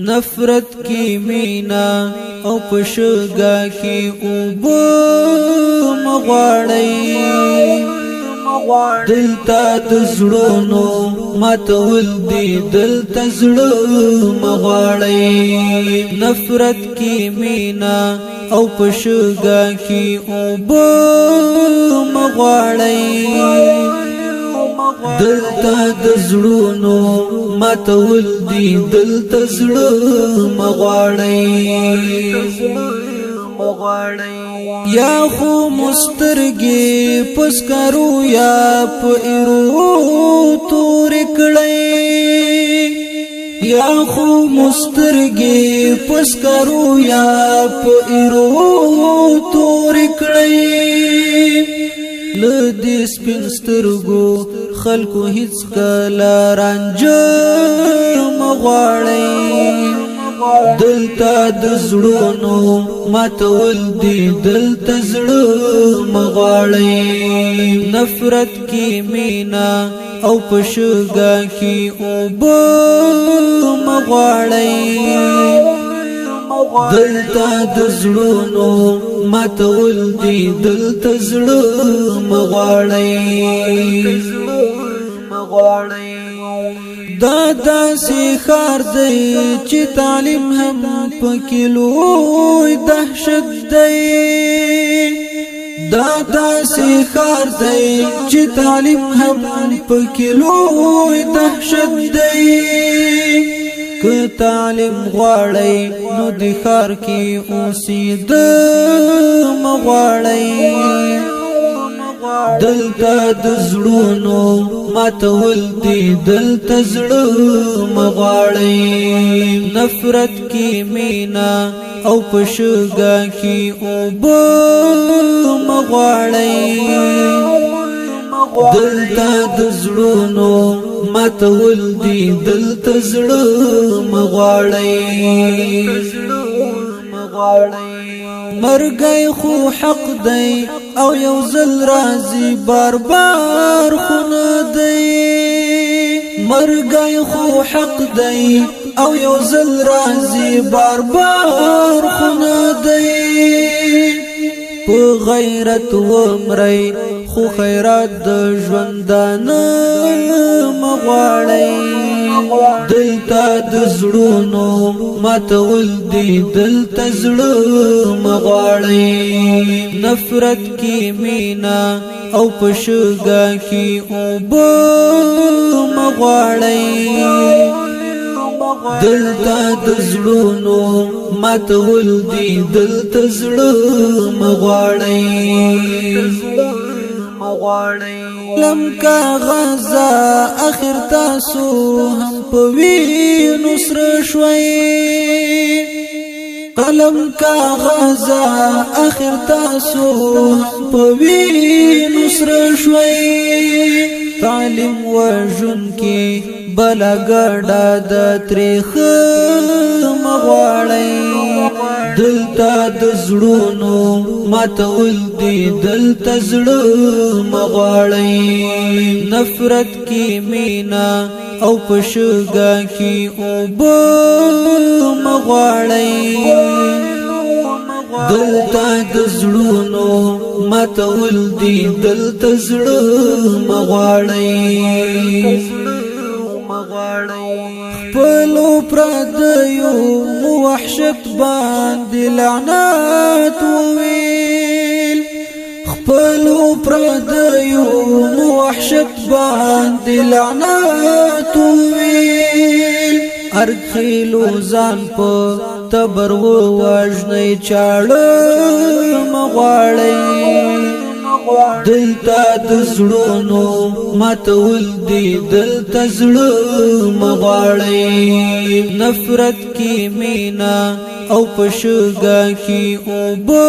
نفرت کی مينه او پشګه کی اوبه مغواړئ دلتا دزړونو ماتول دی دلتا زړه مغواړئ نفرت کی مينه او پشګه کی اوبه مغواړئ دلتا دزړونو ماتول دی دلتا زړه مغواړئ یا خو مسترګي پسکرو یا پیرو تور کړی یا خو مسترګي پسکرو یا پیرو تور کړی لدی سپینسترګو خلکو هیڅ کلا رنج مغواړئ دلتا دزړونو ماتول دی دلتا زړه مغواړئ نفرت کی مينه او پشګه کی اوبه مغواړئ دلتا دزړونو ماتول دی دلتا زړه مغواړئ دا داسې خار دی چې تعلیم هم پکې لوی دهشت دی دا داسې خار دی چې تعلیم هم پکې لوی دهشت دی که تعلیم غواړئ نو د ښار کې اوسېدل مغواړئ دلتا دزړونو ماتول دی دلتا زړه مغواړئ نفرت کی مينه او پشګه کی اوبه مغواړئ دلتا دزړونو ماتول دی دلتا زړه مغواړئ مرګي خو حق دی او یو ځل راځي بار بار خو نه دی مرګي خو حق دی او یو ځل راځي بار بار خو نه دی په غیرت ومرئ خو خیرات د ژوندانه مغواړئ دلتا دزړونو ماتول دی دلتا زړه مغواړئ نفرت کی مينه او پشګه کی اوبه مغواړئ دلتا دزړونو ماتول دی دلتا زړه مغواړئ لم کا غزا اخر تاسو هم پوی نصر شوي قلم کا غزا اخر تاسو هم پوی نصر شوي تعلیم وجن کی بلا ګډا د تاریخ مغواړئ دلتا دزړونو ماتول دی دلتا زړه مغواړئ نفرت کی مينه او پشګه کی اوبه مغواړئ دلتا دزړونو ماتول دی دلتا زړه مغواړئ خپلو پردیو وحشت باندې لعنات وویل خپلو پردیو وحشت باندې لعنات وویل ارخیلو ځان په تبر ووژنئ چاړه مغواړئ دلتا دزړونو ماتول دی دلتا زړه مغواړئ نفرت کی مينه او پشګه کی اوبه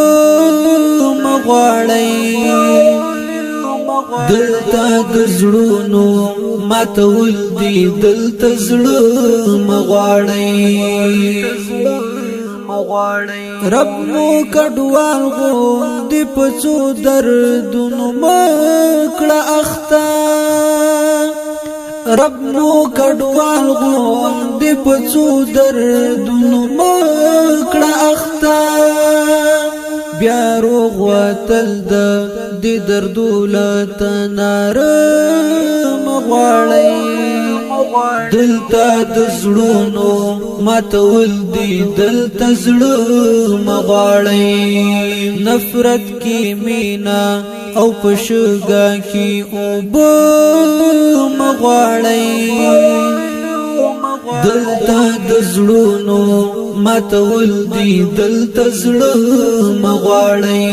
مغواړئ دلتا دزړونو ماتول دی دلتا زړه مغواړئ رب مو کډوال غوندې پڅو دردونو مکړه اخته رب مو کډوال غوند پڅو دردونو مکړه اخته بیا روغ وتل د دردولت نار مغواړی دلتا د زړونو ماتول دی دلتا زړه مغواړی نفرت کی مينه او پشګه کی اوبه مغواړی دلتا د زړونو ماتول دی دلتا زړه مغواړی